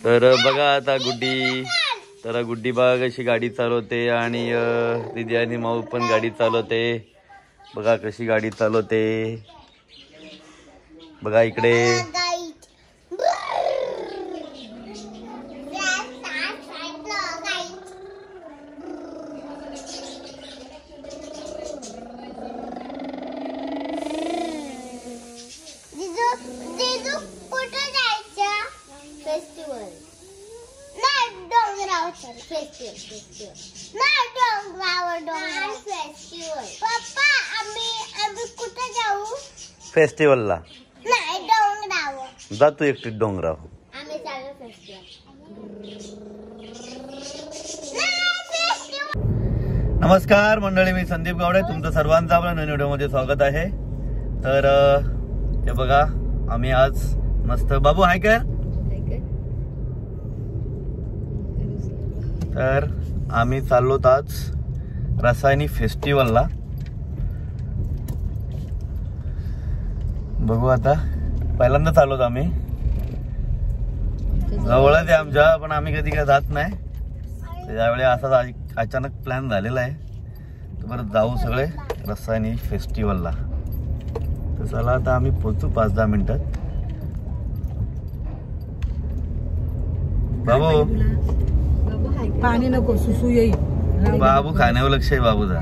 तर बघा आता गुड्डी बघा कशी गाडी चालवते आणि दिदी आणि माऊ पण गाडी चालवते. बघा कशी गाडी चालवते. बघा इकडे फेस्टिवलला जा तू एकटी डोंगराव. नमस्कार मंडळी, मी संदीप गावडे, तुमचं सर्वांचं आपल्या नवीन व्हिडिओमध्ये स्वागत आहे. तर हे बघा आम्ही आज मस्त बाबू आहे का. तर आम्ही चाललो आज रसायनी फेस्टिवलला. बघू आता पहिल्यांदा चाललोत आम्ही. जवळच आहे आमच्या, पण आम्ही कधी काय जात नाही. त्यावेळी असाच अचानक प्लॅन झालेला आहे. तर बरं जाऊ सगळे रसायनी फेस्टिवलला. तर चला आता आम्ही पोहोचू 5-10 मिनिटात. बाबू पाणी नको, सुसू येईल. बाबू खाण्यावर लक्ष आहे बाबूचा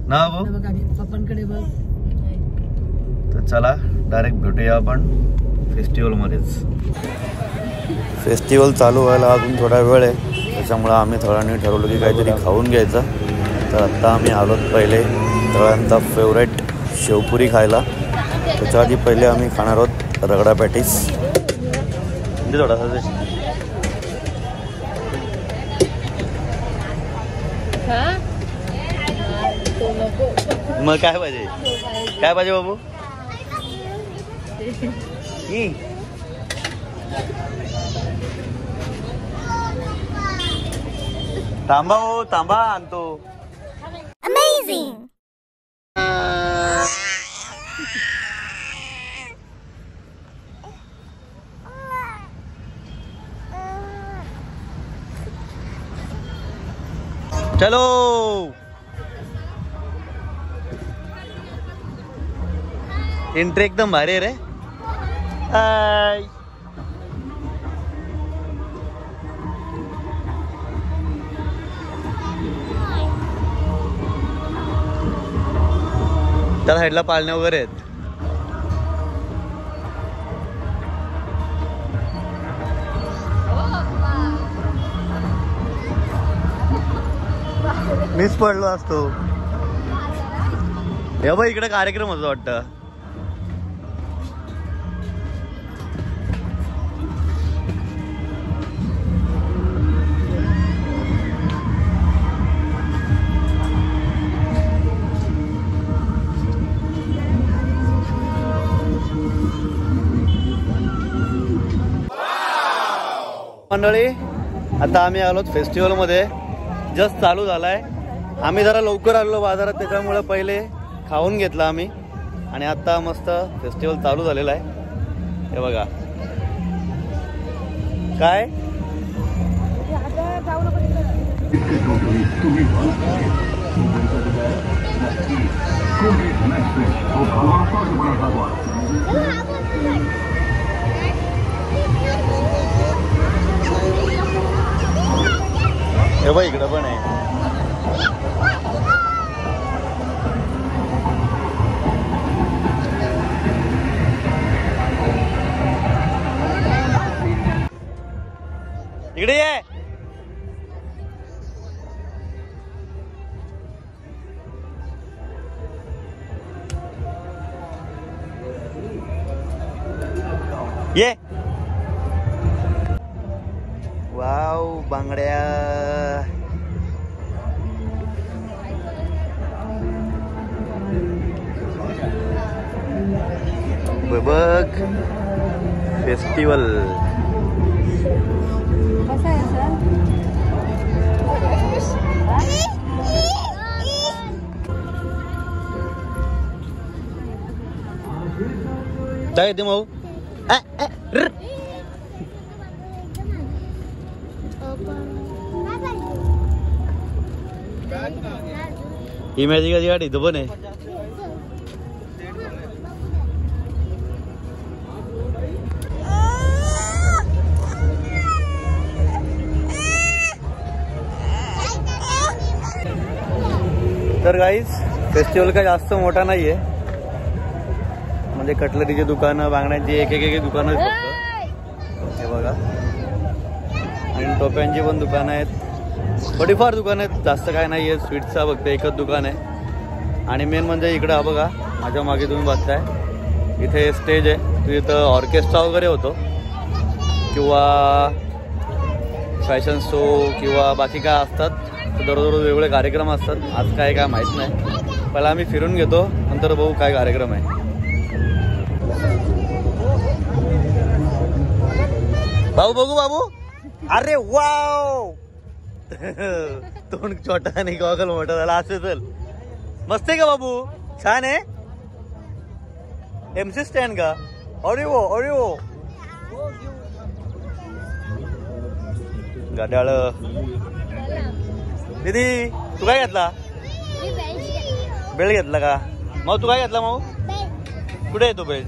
ना बाबू. पप्पांकडे बघ. तर चला डायरेक्ट भेटूया आपण फेस्टिवल मध्येच. फेस्टिवल चालू व्हायला अजून थोडा वेळ आहे, त्याच्यामुळे आम्ही थोड्याने ठरवलं की काहीतरी खाऊन घ्यायचं. तर आत्ता आम्ही आलो पहिले सगळ्यांचा फेवरेट शेवपुरी खायला. त्याच्या आधी पहिले आम्ही खाणार आहोत रगडा पॅटीस. थोडासा मग काय पाहिजे, काय पाहिजे बाबू. थांबा हो, थांबा आणतो. अमेझिंग. चलो एंट्री एकदम भारी रे. हाय. त्या साईडला पाळणे वगैरे आहेत. मीच पडलो असतो. हे बघ इकडे कार्यक्रम होतो वाटतं. मंडळी आता आम्ही आलो फेस्टिवल मध्ये. जस्ट चालू झालाय. आम्ही जरा लवकर आलो बाजारात, त्याच्यामुळे पहिले खाऊन घेतला आम्ही आणि आता मस्त फेस्टिवल चालू झालेला आहे. हे बघा काय हे बघ इकडं पण आहे. इकडे ये. ये. वाव बांगड्या. बघ फेस्टिवल. काय येते माऊ. ही मॅजिकाची गाडी इथं पण आहे. तर गाईज फेस्टिवल काय जास्त मोठा नाहीये, म्हणजे कटलरीची दुकानं, बांगड्यांची एक एक दुकानं फक्त हे बघा, आणि टोप्यांची पण दुकानं आहेत, थोडीफार दुकानं आहेत, जास्त काय नाही आहे. स्वीटचा फक्त एकच दुकान आहे. आणि मेन म्हणजे इकडं हा बघा, माझ्या मागे तुम्ही बघताय इथे स्टेज आहे, तो इथं ऑर्केस्ट्रा वगैरे होतो किंवा फॅशन शो किंवा बाकी काय असतात, तर दररोज वेगवेगळे कार्यक्रम असतात. आज काय माहीत नाही, पहिला आम्ही फिरून घेतो, नंतर बघू काय कार्यक्रम आहे. बाबू बघू बाबू, अरे वाव तोंड छोटा आणि गॉगल मोठा झाला असं. चल मस्त आहे का बाबू, छान आहे. MC स्टँड का, ऑडिओ गाड्याळ. दीदी तू काय घेतला, बेल्ट घेतला का? मग तू काय घेतला, मग कुठे आहे तो बेल्ट?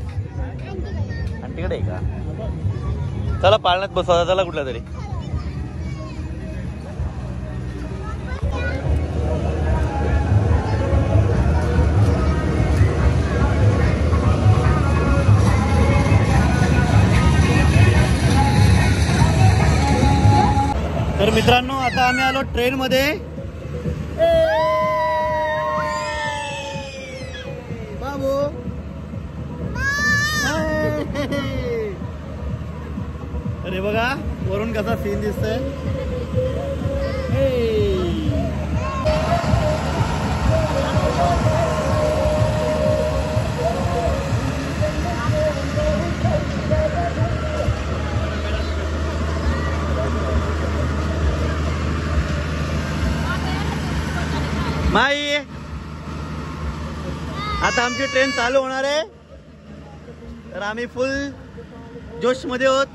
आंटीकडे आहे का? चला पाळण्यात बसवा, चला कुठला तरी. तर मित्रांनो, आता आम्ही आलो ट्रेन मध्ये. बाबू अरे बघा वरून कसा सीन दिसतोय. माई आता आमची ट्रेन चालू होणार आहे, तर आम्ही फुल जोश मध्ये आहोत.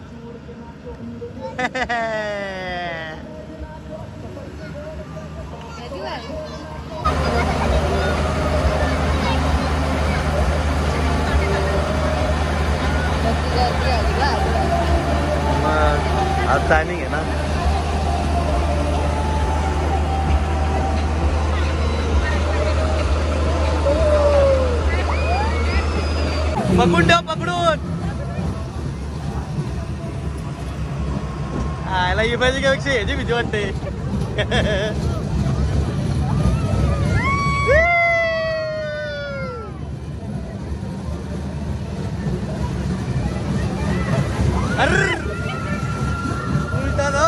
आज टायमिंग आहे ना. पकडून ठेव, पकडून. आयला ही पाहिजे का पेक्षा याची भीती वाटते. अरे उलटा ना.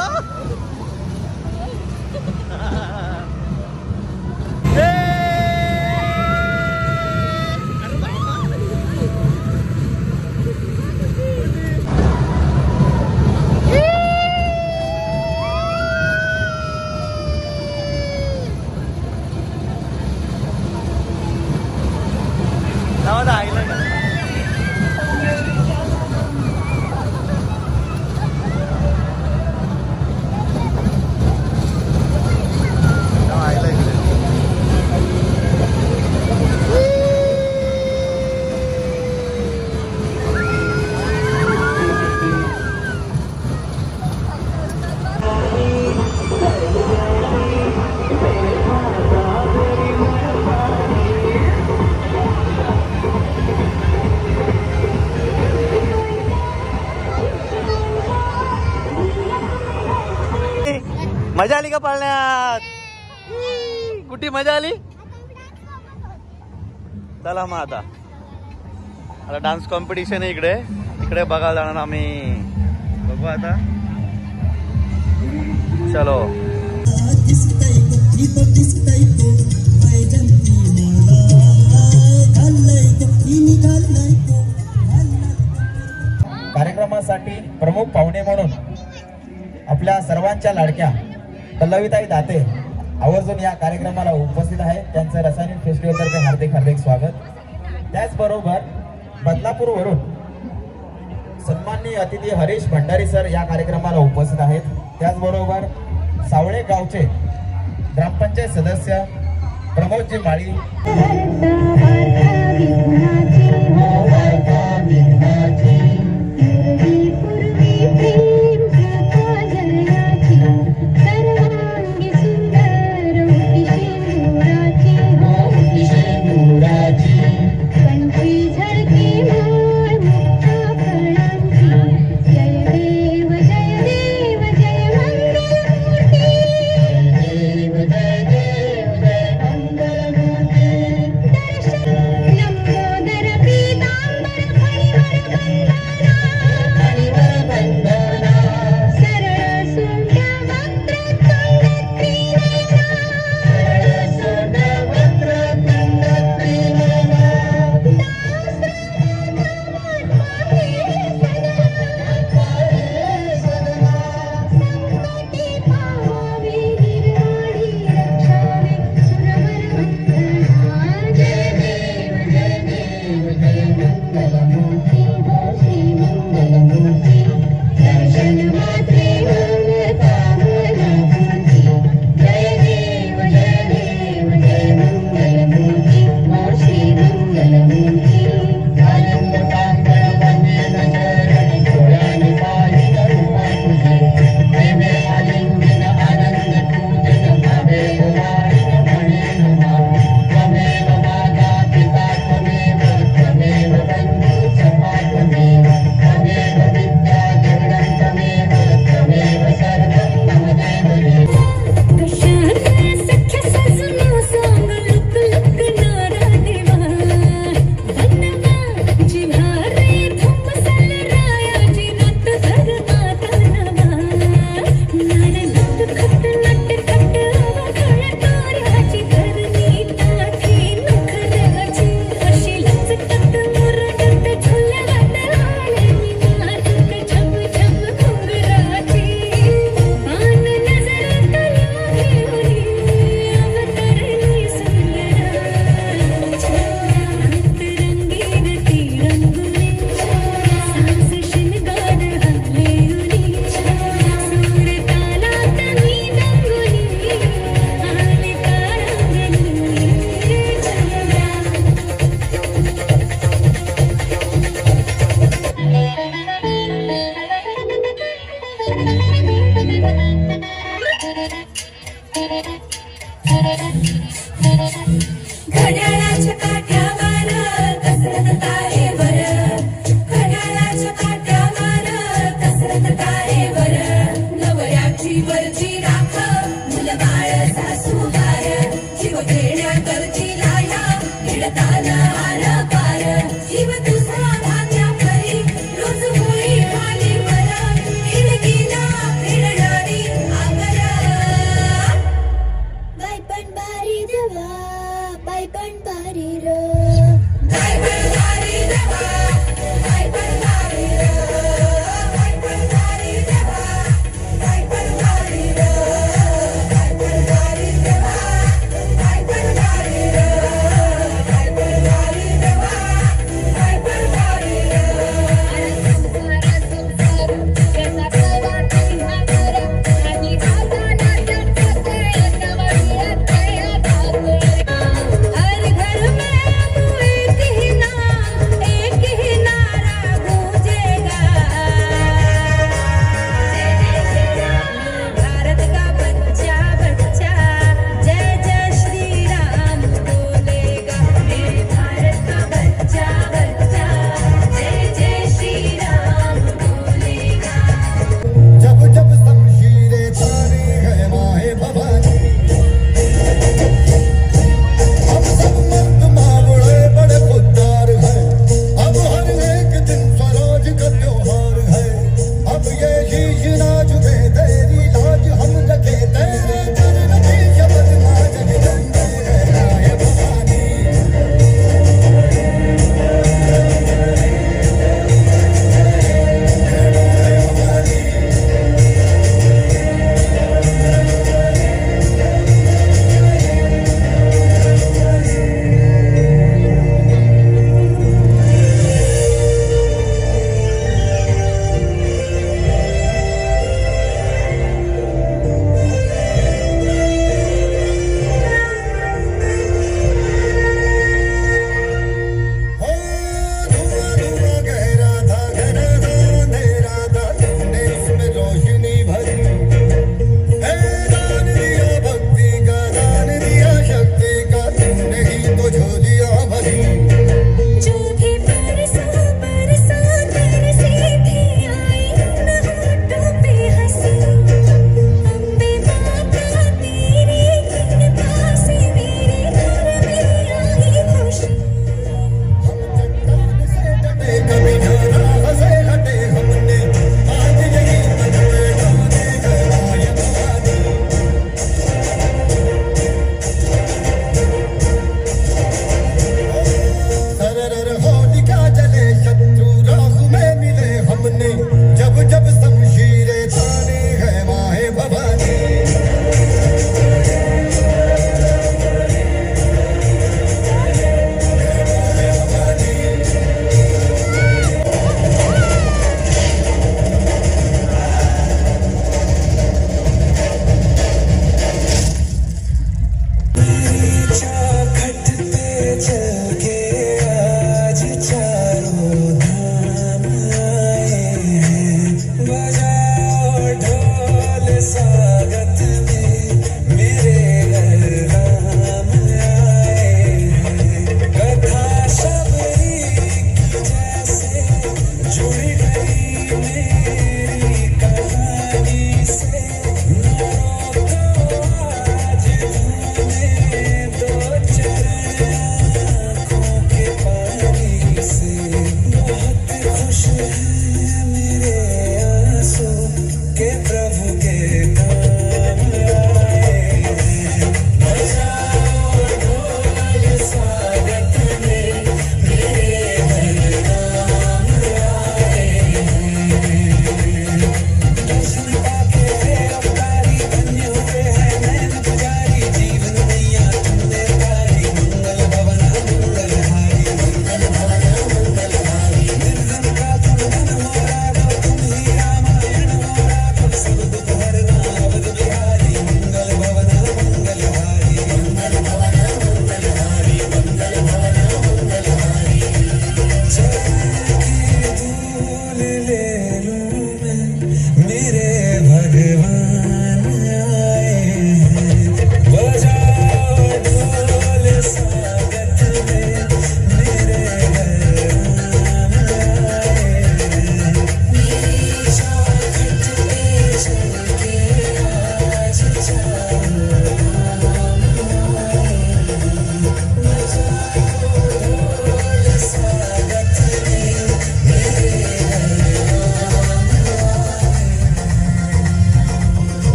मजा आली का पाळण्यात? कुठे मजा आली? चला मग आता डान्स कॉम्पिटिशन आहे इकडे, इकडे बघायला जाणार आम्ही. बघू आता, चलो. कार्यक्रमासाठी प्रमुख पाहुणे म्हणून आपल्या सर्वांच्या लाडक्या पल्लवीताई दाते आवर्जून या कार्यक्रमाला उपस्थित आहेत. त्यांचं रसायन फेस्टिवल तर्फे हार्दिक हार्दिक स्वागत. त्याचबरोबर बदलापूरवरून सन्माननीय अतिथी हरीश भंडारी सर या कार्यक्रमाला उपस्थित आहेत. त्याचबरोबर सावळे गावचे ग्रामपंचायत सदस्य प्रमोदजी माळी, घड्याळाच्या काठ्यावर कसरत तारेवर, घड्याळाच्या काठ्यावर कसरत तारेवर, नवऱ्याची वरची राख मुलबाळ सासूबार, जीव घेण्या करची लाया भिडताना आर पार, जीव तुझा धान्या करी रोज होई खालीवर, खिडकीला फिरणारी आगर, बाई पण बारी देवा, बाई पण बारी र, बाई पण बारी देवा, बाई पण बारी र, बाई पण बारी देवा, बाई पण बारी र.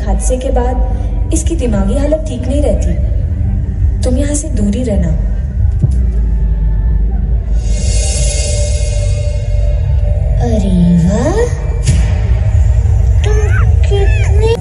हादसे के बाद इसकी दिमागी हालत ठीक नहीं रहती। तुम यहाँ से दूर ही रहना। अरे वाह, तुम कितने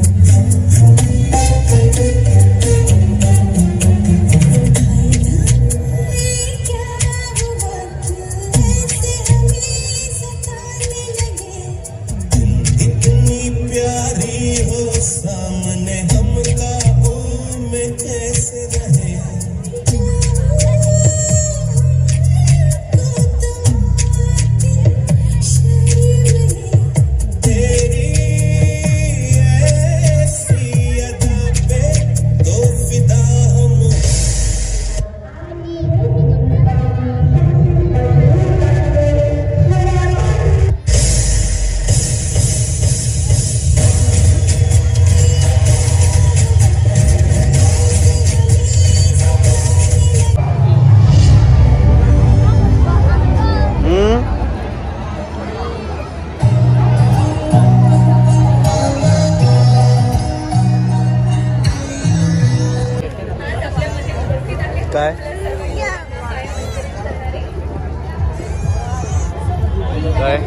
काय काय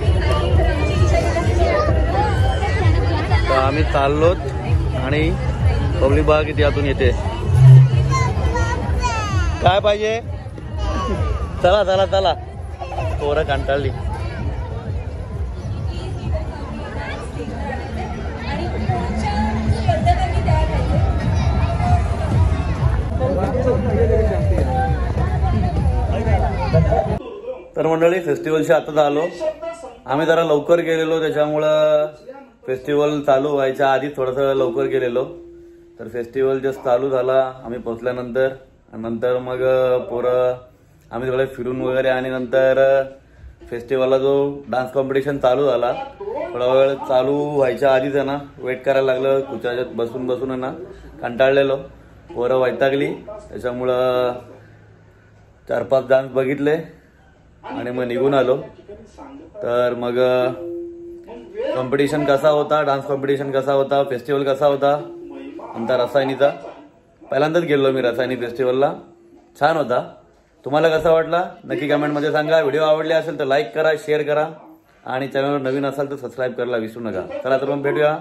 तर आम्ही चाललोत आणि पब्लिक बघा किती आतून येते। काय पाहिजे? चला चला चला, पोरं कंटाळली। तर मंडळी फेस्टिवलशी आता आलो आम्ही, जरा लवकर गेलेलो त्याच्यामुळं फेस्टिवल चालू व्हायच्या आधी थोडंसं लवकर गेलेलो। तर फेस्टिवल जस्ट चालू झाला आम्ही पोहोचल्यानंतर मग पोरं आम्ही थोडे फिरून वगैरे आणि नंतर फेस्टिवलला जो डान्स कॉम्पिटिशन चालू झाला थोडा वेळ चालू व्हायच्या आधीच आहे ना वेट करायला लागलं। खुर्च्यात बसून बसून आहे ना कंटाळलेलो, पोरं वैतागली, त्याच्यामुळं 4-5 डान्स बघितले आणि मग निघून आलो। तर मग कॉम्पिटिशन कसा होता, डान्स कॉम्पिटिशन कसा होता, फेस्टिवल कसा होता आमचा रसायनीचा, पहिल्यांदाच गेलो मी रसायनी फेस्टिवलला, छान होता। तुम्हाला कसा वाटला नक्की कमेंटमध्ये सांगा। व्हिडिओ आवडले असेल तर लाईक करा, शेअर करा आणि चॅनलवर नवीन असाल तर सबस्क्राईब करायला विसरू नका। चला तर मग भेटूया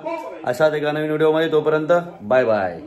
अशाच एका नवीन व्हिडिओमध्ये, तोपर्यंत बाय बाय।